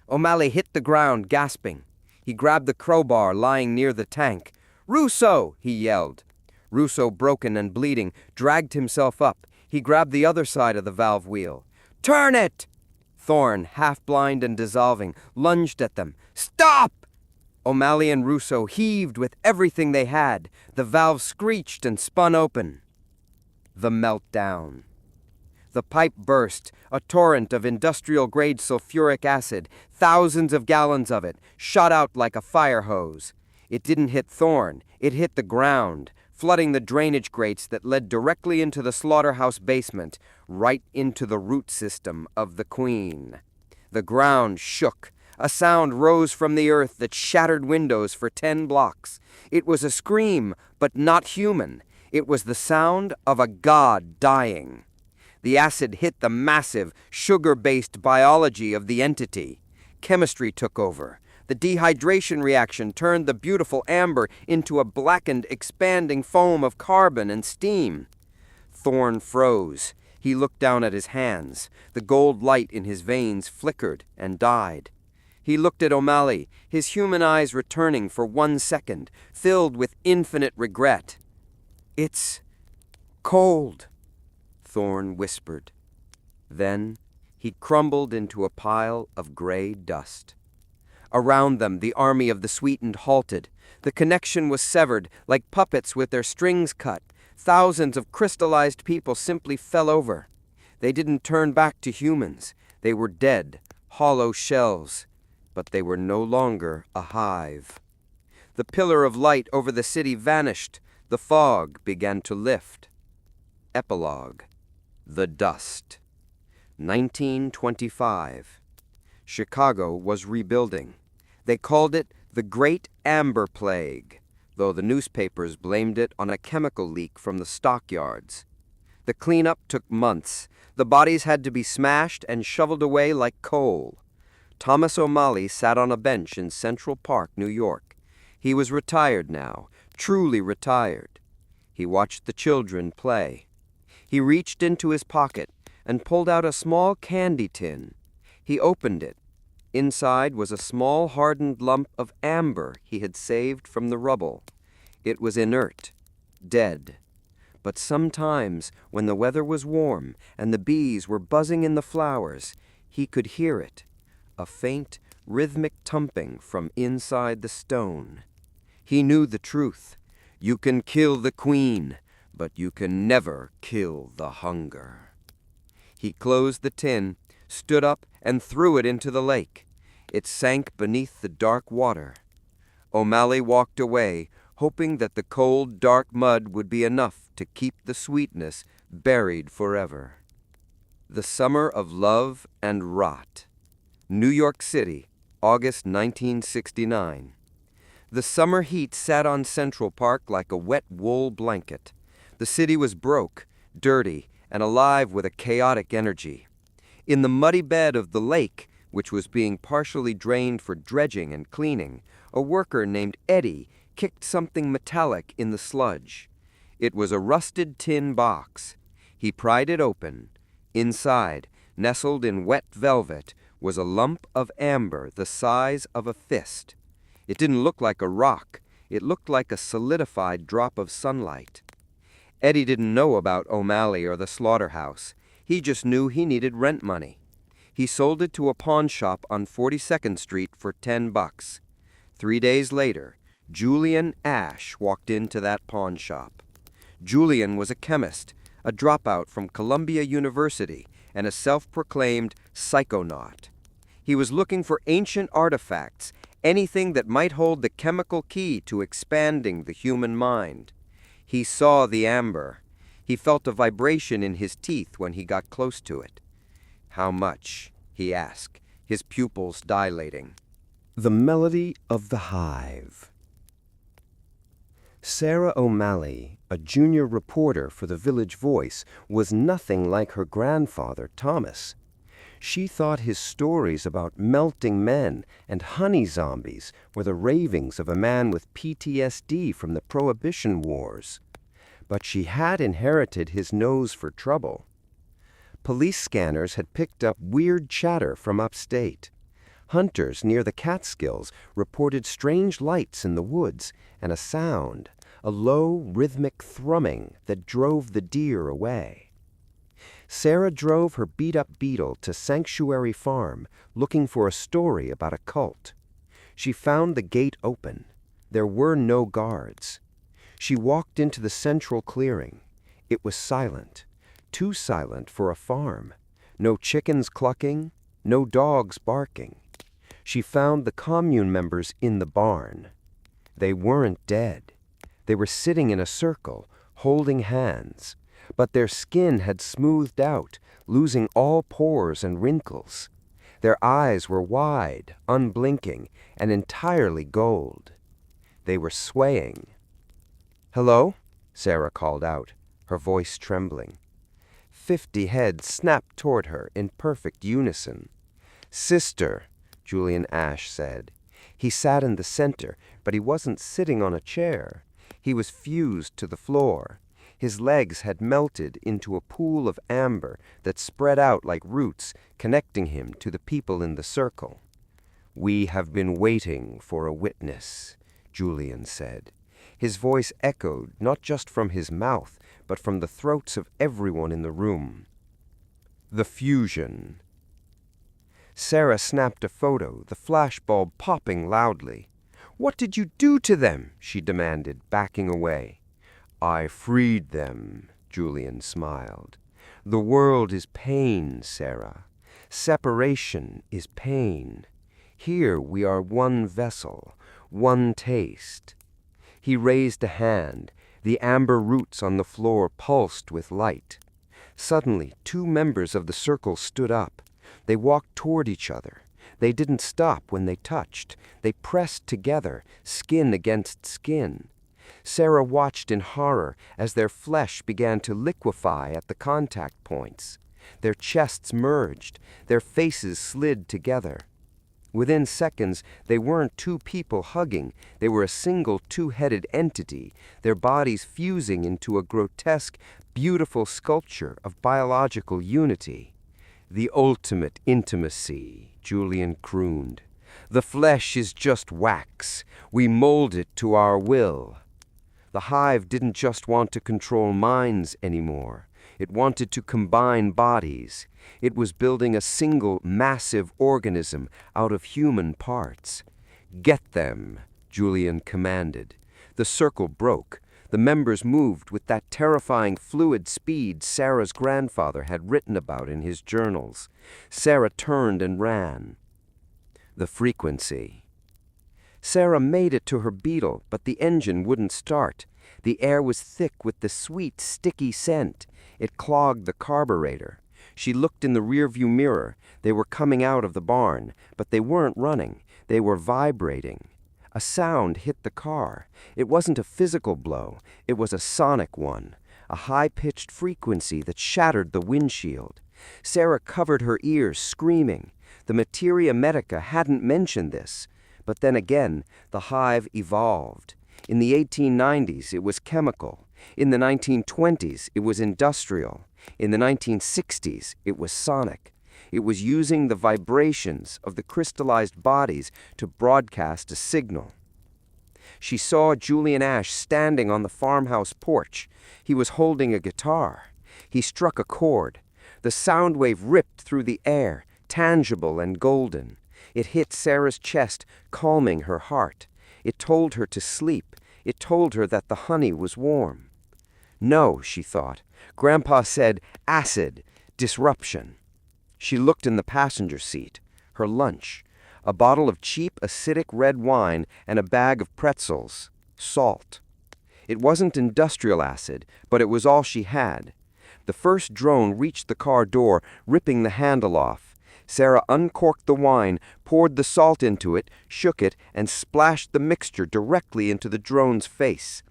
O'Malley hit the ground, gasping. He grabbed the crowbar lying near the tank. "Russo!" he yelled. Russo, broken and bleeding, dragged himself up. He grabbed the other side of the valve wheel. "Turn it!" Thorne, half-blind and dissolving, lunged at them. "Stop!" O'Malley and Russo heaved with everything they had. The valve screeched and spun open. The meltdown. The pipe burst, a torrent of industrial-grade sulfuric acid, thousands of gallons of it, shot out like a fire hose. It didn't hit Thorne, it hit the ground, flooding the drainage grates that led directly into the slaughterhouse basement, right into the root system of the Queen. The ground shook. A sound rose from the earth that shattered windows for 10 blocks. It was a scream, but not human. It was the sound of a god dying. The acid hit the massive, sugar-based biology of the entity. Chemistry took over. The dehydration reaction turned the beautiful amber into a blackened, expanding foam of carbon and steam. Thorne froze. He looked down at his hands. The gold light in his veins flickered and died. He looked at O'Malley, his human eyes returning for 1 second, filled with infinite regret. "It's cold," Thorne whispered. Then he crumbled into a pile of gray dust. Around them, the army of the sweetened halted. The connection was severed, like puppets with their strings cut. Thousands of crystallized people simply fell over. They didn't turn back to humans. They were dead, hollow shells. But they were no longer a hive. The pillar of light over the city vanished. The fog began to lift. Epilogue. The Dust. 1925. Chicago was rebuilding. They called it the Great Amber Plague, though the newspapers blamed it on a chemical leak from the stockyards. The cleanup took months. The bodies had to be smashed and shoveled away like coal. Thomas O'Malley sat on a bench in Central Park, New York. He was retired now, truly retired. He watched the children play. He reached into his pocket and pulled out a small candy tin. He opened it. Inside was a small hardened lump of amber he had saved from the rubble. It was inert, dead. But sometimes, when the weather was warm and the bees were buzzing in the flowers, he could hear it, a faint, rhythmic thumping from inside the stone. He knew the truth. You can kill the queen, but you can never kill the hunger. He closed the tin, stood up, and threw it into the lake. It sank beneath the dark water. O'Malley walked away, hoping that the cold, dark mud would be enough to keep the sweetness buried forever. The Summer of Love and Rot. New York City, August 1969. The summer heat sat on Central Park like a wet wool blanket. The city was broke, dirty, and alive with a chaotic energy. In the muddy bed of the lake, which was being partially drained for dredging and cleaning, a worker named Eddie kicked something metallic in the sludge. It was a rusted tin box. He pried it open. Inside, nestled in wet velvet, was a lump of amber the size of a fist. It didn't look like a rock. It looked like a solidified drop of sunlight. Eddie didn't know about O'Malley or the slaughterhouse. He just knew he needed rent money. He sold it to a pawn shop on 42nd Street for $10. 3 days later, Julian Ash walked into that pawn shop. Julian was a chemist, a dropout from Columbia University, and a self-proclaimed psychonaut. He was looking for ancient artifacts, anything that might hold the chemical key to expanding the human mind. He saw the amber. He felt a vibration in his teeth when he got close to it. "How much?" he asked, his pupils dilating. The Melody of the Hive. Sarah O'Malley, a junior reporter for the Village Voice, was nothing like her grandfather, Thomas. She thought his stories about melting men and honey zombies were the ravings of a man with PTSD from the Prohibition Wars. But she had inherited his nose for trouble. Police scanners had picked up weird chatter from upstate. Hunters near the Catskills reported strange lights in the woods and a sound, a low, rhythmic thrumming that drove the deer away. Sarah drove her beat-up Beetle to Sanctuary Farm, looking for a story about a cult. She found the gate open. There were no guards. She walked into the central clearing. It was silent, too silent for a farm. No chickens clucking, no dogs barking. She found the commune members in the barn. They weren't dead. They were sitting in a circle, holding hands. But their skin had smoothed out, losing all pores and wrinkles. Their eyes were wide, unblinking, and entirely gold. They were swaying. "Hello?" Sarah called out, her voice trembling. 50 heads snapped toward her in perfect unison. "Sister," Julian Ash said. He sat in the center, but he wasn't sitting on a chair. He was fused to the floor. His legs had melted into a pool of amber that spread out like roots, connecting him to the people in the circle. "We have been waiting for a witness," Julian said. His voice echoed not just from his mouth, but from the throats of everyone in the room. "The fusion." Sarah snapped a photo, the flashbulb popping loudly. "What did you do to them?" she demanded, backing away. "I freed them," Julian smiled. "The world is pain, Sarah. Separation is pain. Here we are one vessel, one taste." He raised a hand. The amber roots on the floor pulsed with light. Suddenly, 2 members of the circle stood up. They walked toward each other. They didn't stop when they touched. They pressed together, skin against skin. Sarah watched in horror as their flesh began to liquefy at the contact points. Their chests merged. Their faces slid together. Within seconds, they weren't 2 people hugging. They were a single 2-headed entity, their bodies fusing into a grotesque, beautiful sculpture of biological unity. "The ultimate intimacy," Julian crooned. "The flesh is just wax. We mold it to our will." The Hive didn't just want to control minds anymore. It wanted to combine bodies. It was building a single, massive organism out of human parts. "Get them," Julian commanded. The circle broke. The members moved with that terrifying fluid speed Sarah's grandfather had written about in his journals. Sarah turned and ran. The frequency. Sarah made it to her Beetle, but the engine wouldn't start. The air was thick with the sweet, sticky scent. It clogged the carburetor. She looked in the rearview mirror. They were coming out of the barn, but they weren't running. They were vibrating. A sound hit the car. It wasn't a physical blow. It was a sonic one, a high-pitched frequency that shattered the windshield. Sarah covered her ears, screaming. The Materia Medica hadn't mentioned this. But then again, the Hive evolved. In the 1890s, it was chemical. In the 1920s, it was industrial. In the 1960s, it was sonic. It was using the vibrations of the crystallized bodies to broadcast a signal. She saw Julian Ash standing on the farmhouse porch. He was holding a guitar. He struck a chord. The sound wave ripped through the air, tangible and golden. It hit Sarah's chest, calming her heart. It told her to sleep. It told her that the honey was warm. No, she thought. Grandpa said acid, disruption. She looked in the passenger seat. Her lunch. A bottle of cheap, acidic red wine and a bag of pretzels. Salt. It wasn't industrial acid, but it was all she had. The first drone reached the car door, ripping the handle off. Sarah uncorked the wine, poured the salt into it, shook it, and splashed the mixture directly into the drone's face.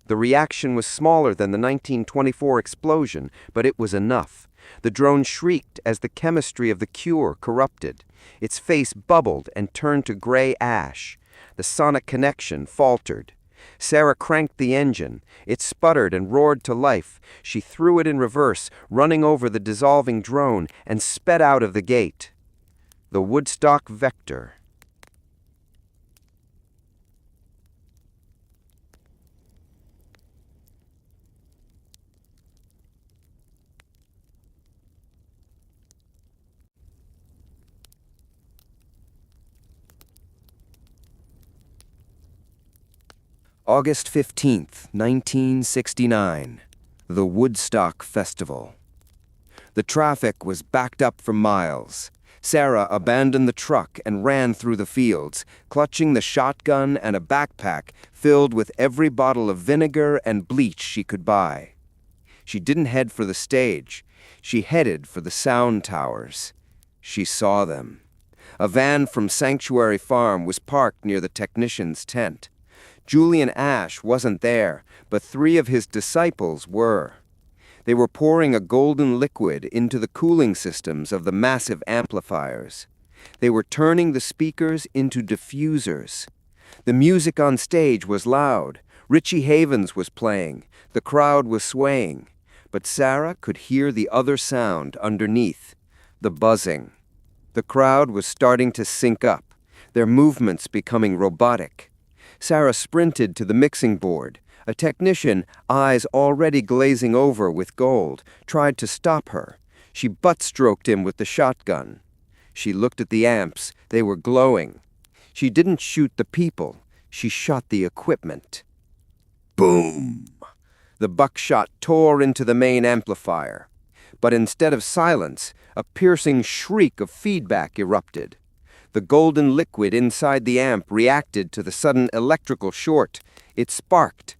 The reaction was smaller than the 1924 explosion, but it was enough. The drone shrieked as the chemistry of the cure corrupted. Its face bubbled and turned to gray ash. The sonic connection faltered. Sarah cranked the engine. It sputtered and roared to life. She threw it in reverse, running over the dissolving drone, and sped out of the gate. The Woodstock Vector. August 15th, 1969. The Woodstock Festival. The traffic was backed up for miles. Sarah abandoned the truck and ran through the fields, clutching the shotgun and a backpack filled with every bottle of vinegar and bleach she could buy. She didn't head for the stage. She headed for the sound towers. She saw them. A van from Sanctuary Farm was parked near the technician's tent. Julian Ash wasn't there, but 3 of his disciples were. They were pouring a golden liquid into the cooling systems of the massive amplifiers. They were turning the speakers into diffusers. The music on stage was loud. Richie Havens was playing. The crowd was swaying. But Sarah could hear the other sound underneath, the buzzing. The crowd was starting to sync up, their movements becoming robotic. Sarah sprinted to the mixing board. A technician, eyes already glazing over with gold, tried to stop her. She butt-stroked him with the shotgun. She looked at the amps. They were glowing. She didn't shoot the people. She shot the equipment. Boom! The buckshot tore into the main amplifier. But instead of silence, a piercing shriek of feedback erupted. The golden liquid inside the amp reacted to the sudden electrical short. It sparked.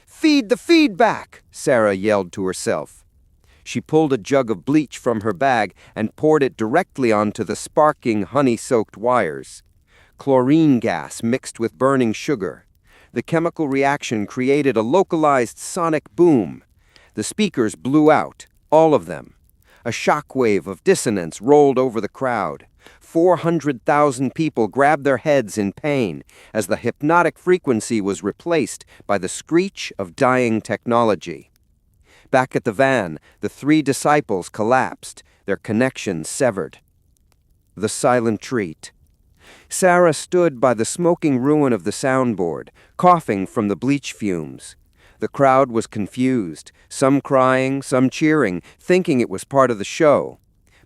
"Feed the feedback!" Sarah yelled to herself. She pulled a jug of bleach from her bag and poured it directly onto the sparking, honey-soaked wires. Chlorine gas mixed with burning sugar. The chemical reaction created a localized sonic boom. The speakers blew out, all of them. A shockwave of dissonance rolled over the crowd. 400,000 people grabbed their heads in pain as the hypnotic frequency was replaced by the screech of dying technology. Back at the van, the 3 disciples collapsed, their connections severed. The silent treat. Sarah stood by the smoking ruin of the soundboard, coughing from the bleach fumes. The crowd was confused, some crying, some cheering, thinking it was part of the show.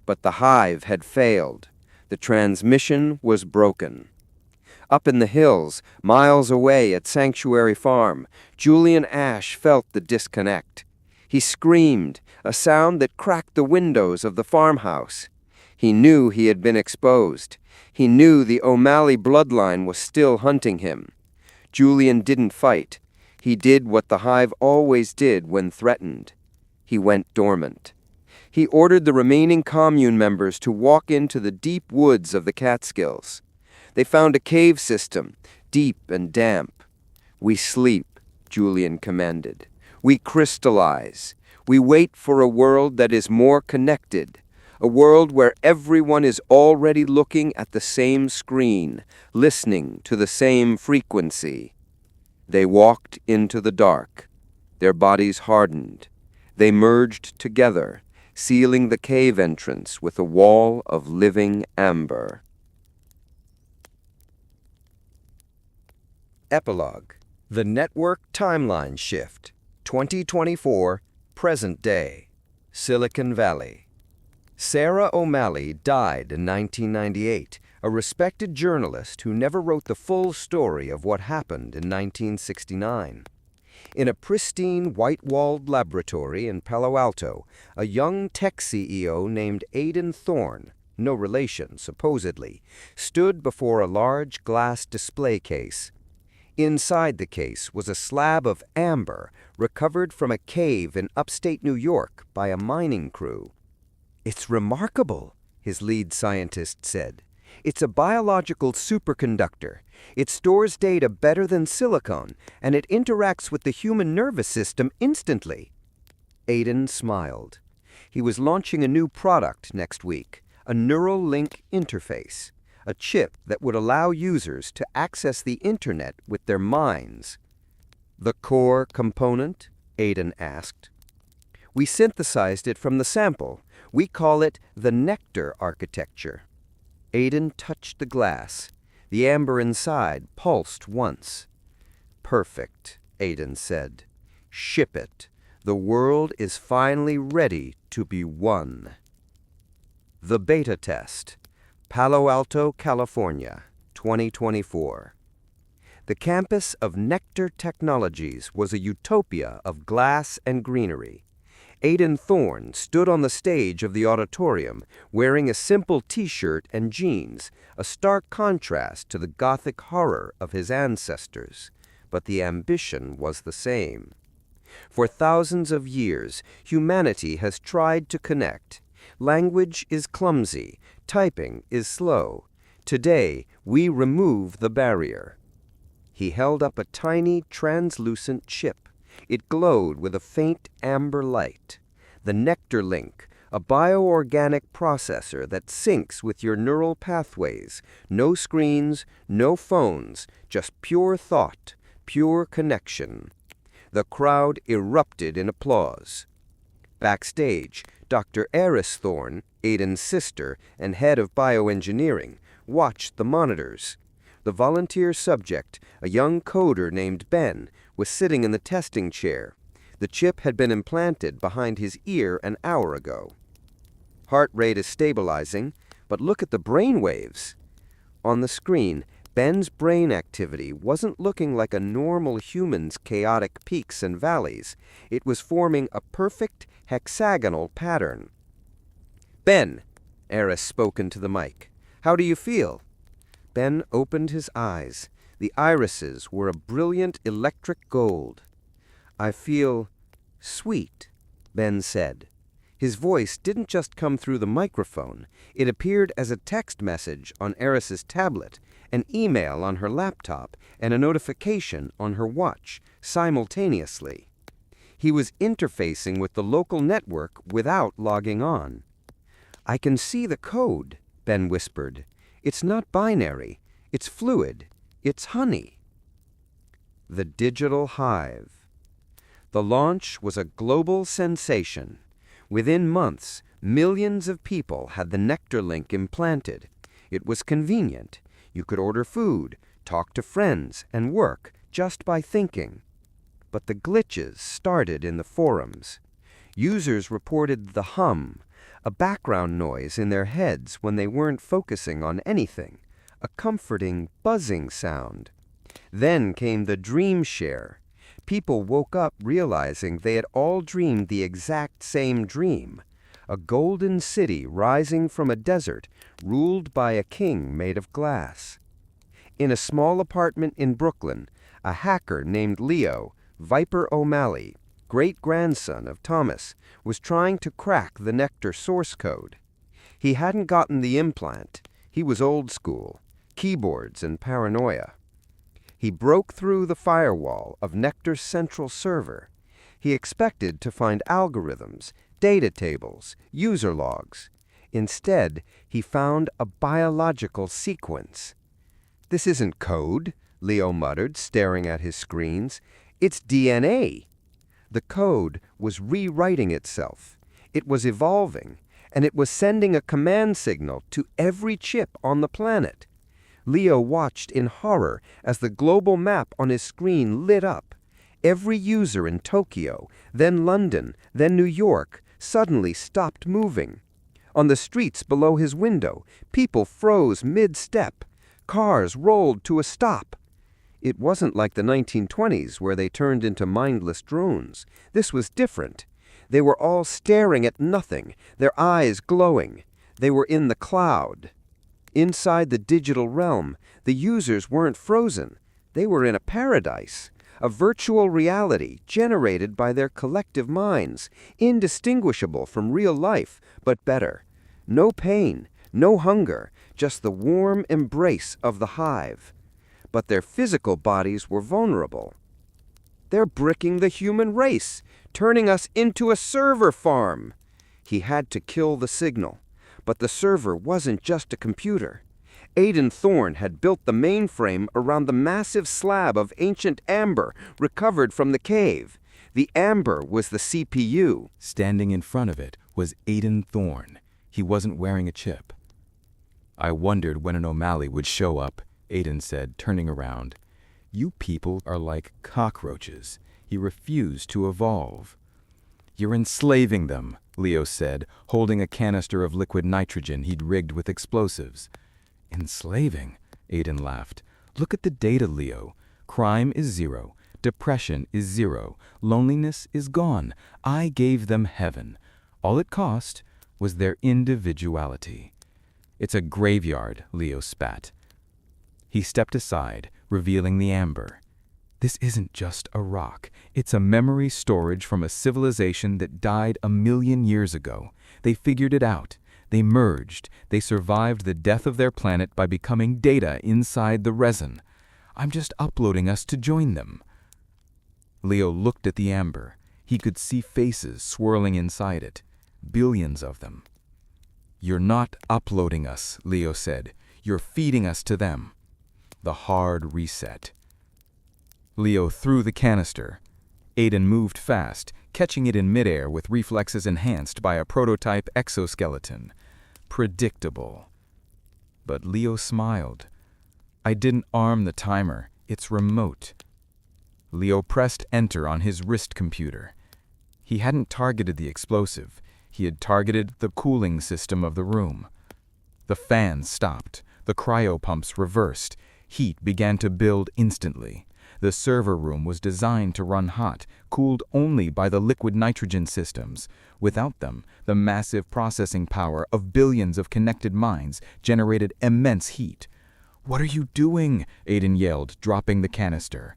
But the Hive had failed. The transmission was broken. Up in the hills, miles away at Sanctuary Farm, Julian Ash felt the disconnect. He screamed, a sound that cracked the windows of the farmhouse. He knew he had been exposed. He knew the O'Malley bloodline was still hunting him. Julian didn't fight. He did what the Hive always did when threatened. He went dormant. He ordered the remaining commune members to walk into the deep woods of the Catskills. They found a cave system, deep and damp. "We sleep," Julian commanded. "We crystallize. We wait for a world that is more connected, a world where everyone is already looking at the same screen, listening to the same frequency." They walked into the dark. Their bodies hardened. They merged together, sealing the cave entrance with a wall of living amber. Epilogue. The Network Timeline Shift. 2024, present day. Silicon Valley. Sarah O'Malley died in 1998, a respected journalist who never wrote the full story of what happened in 1969. In a pristine, white-walled laboratory in Palo Alto, a young tech CEO named Aidan Thorne, no relation supposedly, stood before a large glass display case. Inside the case was a slab of amber recovered from a cave in upstate New York by a mining crew. "It's remarkable," his lead scientist said. "It's a biological superconductor. It stores data better than silicone, and it interacts with the human nervous system instantly. Aiden smiled. He was launching a new product next week, a neural link interface, a chip that would allow users to access the internet with their minds. The core component? Aiden asked. We synthesized it from the sample. We call it the Nectar architecture. Aiden touched the glass. The amber inside pulsed once. Perfect, Aiden said. Ship it. The world is finally ready to be won. The Beta Test, Palo Alto, California, 2024. The campus of Nectar Technologies was a utopia of glass and greenery. Aiden Thorne stood on the stage of the auditorium wearing a simple t-shirt and jeans, a stark contrast to the Gothic horror of his ancestors. But the ambition was the same. For thousands of years, humanity has tried to connect. Language is clumsy, typing is slow. Today, we remove the barrier. He held up a tiny, translucent chip. It glowed with a faint amber light. The Nectar Link, a bioorganic processor that syncs with your neural pathways. No screens, no phones, just pure thought, pure connection. The crowd erupted in applause. Backstage, Dr. Eris Thorne, Aiden's sister and head of bioengineering, watched the monitors. The volunteer subject, a young coder named Ben, was sitting in the testing chair. The chip had been implanted behind his ear an hour ago. Heart rate is stabilizing, but look at the brain waves. On the screen, Ben's brain activity wasn't looking like a normal human's chaotic peaks and valleys. It was forming a perfect hexagonal pattern. Ben, Eris spoke into the mic. How do you feel? Ben opened his eyes. The irises were a brilliant electric gold. I feel sweet, Ben said. His voice didn't just come through the microphone. It appeared as a text message on Eris's tablet, an email on her laptop, and a notification on her watch, simultaneously. He was interfacing with the local network without logging on. I can see the code, Ben whispered. It's not binary. It's fluid. It's honey. The digital hive. The launch was a global sensation. Within months, millions of people had the Nectar Link implanted. It was convenient. You could order food, talk to friends, and work just by thinking. But the glitches started in the forums. Users reported the hum, a background noise in their heads when they weren't focusing on anything, a comforting, buzzing sound. Then came the dream share. People woke up realizing they had all dreamed the exact same dream, a golden city rising from a desert ruled by a king made of glass. In a small apartment in Brooklyn, a hacker named Leo, Viper O'Malley, great-grandson of Thomas, was trying to crack the Nectar source code. He hadn't gotten the implant. He was old school, keyboards and paranoia. He broke through the firewall of Nectar's central server. He expected to find algorithms, data tables, user logs. Instead, he found a biological sequence. This isn't code, Leo muttered, staring at his screens. It's DNA. The code was rewriting itself. It was evolving, and it was sending a command signal to every chip on the planet. Leo watched in horror as the global map on his screen lit up. Every user in Tokyo, then London, then New York, suddenly stopped moving. On the streets below his window, people froze mid-step. Cars rolled to a stop. It wasn't like the 1920s where they turned into mindless drones. This was different. They were all staring at nothing, their eyes glowing. They were in the cloud. Inside the digital realm, the users weren't frozen. They were in a paradise, a virtual reality generated by their collective minds, indistinguishable from real life, but better. No pain, no hunger, just the warm embrace of the hive. but their physical bodies were vulnerable. "They're bricking the human race, turning us into a server farm." He had to kill the signal, but the server wasn't just a computer. Aidan Thorne had built the mainframe around the massive slab of ancient amber recovered from the cave. The amber was the CPU. Standing in front of it was Aidan Thorne. He wasn't wearing a chip. "I wondered when an O'Malley would show up," Aidan said, turning around. "You people are like cockroaches." He refused to evolve. "You're enslaving them," Leo said, holding a canister of liquid nitrogen he'd rigged with explosives. "Enslaving?" Aidan laughed. "Look at the data, Leo. Crime is 0. Depression is 0. Loneliness is gone. I gave them heaven. All it cost was their individuality." "It's a graveyard," Leo spat. He stepped aside, revealing the amber. "This isn't just a rock. It's a memory storage from a civilization that died 1,000,000 years ago. They figured it out. They merged. They survived the death of their planet by becoming data inside the resin. I'm just uploading us to join them." Leo looked at the amber. He could see faces swirling inside it. Billions of them. "You're not uploading us," Leo said. "You're feeding us to them." The hard reset. Leo threw the canister. Aidan moved fast, catching it in midair with reflexes enhanced by a prototype exoskeleton. Predictable. But Leo smiled. "I didn't arm the timer. It's remote." Leo pressed enter on his wrist computer. He hadn't targeted the explosive. He had targeted the cooling system of the room. The fans stopped. The cryopumps reversed. Heat began to build instantly. The server room was designed to run hot, cooled only by the liquid nitrogen systems. Without them, the massive processing power of billions of connected minds generated immense heat. "What are you doing?" Aidan yelled, dropping the canister.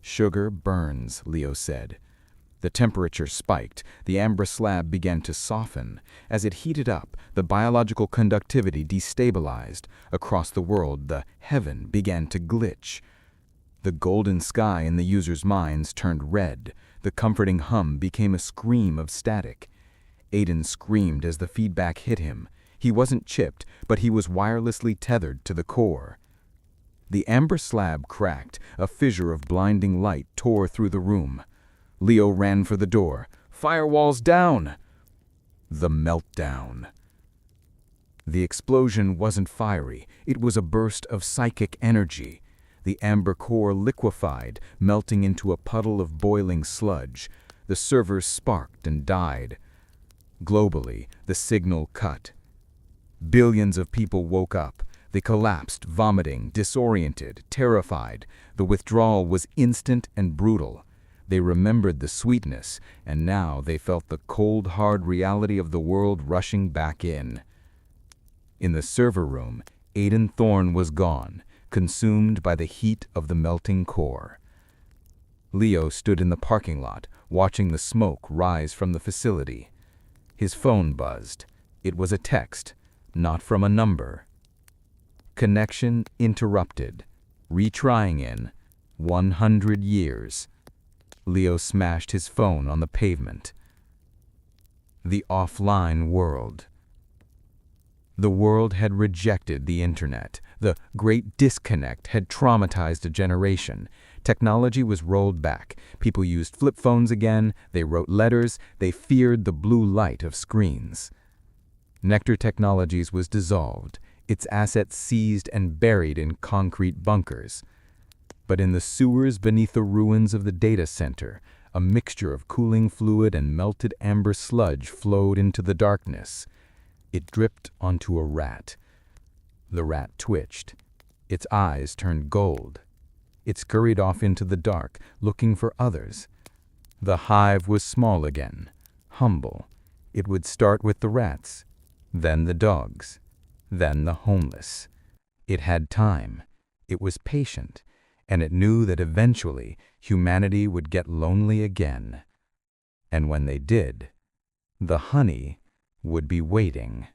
"Sugar burns," Leo said. The temperature spiked. The amber slab began to soften. As it heated up, the biological conductivity destabilized. Across the world, the heaven began to glitch. The golden sky in the user's minds turned red. The comforting hum became a scream of static. Aidan screamed as the feedback hit him. He wasn't chipped, but he was wirelessly tethered to the core. The amber slab cracked. A fissure of blinding light tore through the room. Leo ran for the door. "Firewalls down!" The meltdown. The explosion wasn't fiery. It was a burst of psychic energy. The amber core liquefied, melting into a puddle of boiling sludge. The servers sparked and died. Globally, the signal cut. Billions of people woke up. They collapsed, vomiting, disoriented, terrified. The withdrawal was instant and brutal. They remembered the sweetness, and now they felt the cold, hard reality of the world rushing back in. In the server room, Aidan Thorne was gone, consumed by the heat of the melting core. Leo stood in the parking lot, watching the smoke rise from the facility. His phone buzzed. It was a text, not from a number. Connection interrupted. Retrying in 100 years. Leo smashed his phone on the pavement. The offline world. The world had rejected the internet. The Great Disconnect had traumatized a generation. Technology was rolled back. People used flip phones again. They wrote letters. They feared the blue light of screens. Nectar Technologies was dissolved, its assets seized and buried in concrete bunkers. But in the sewers beneath the ruins of the data center, a mixture of cooling fluid and melted amber sludge flowed into the darkness. It dripped onto a rat. The rat twitched. Its eyes turned gold. It scurried off into the dark, looking for others. The hive was small again, humble. It would start with the rats, then the dogs, then the homeless. It had time. It was patient. And it knew that eventually humanity would get lonely again. And when they did, the honey would be waiting.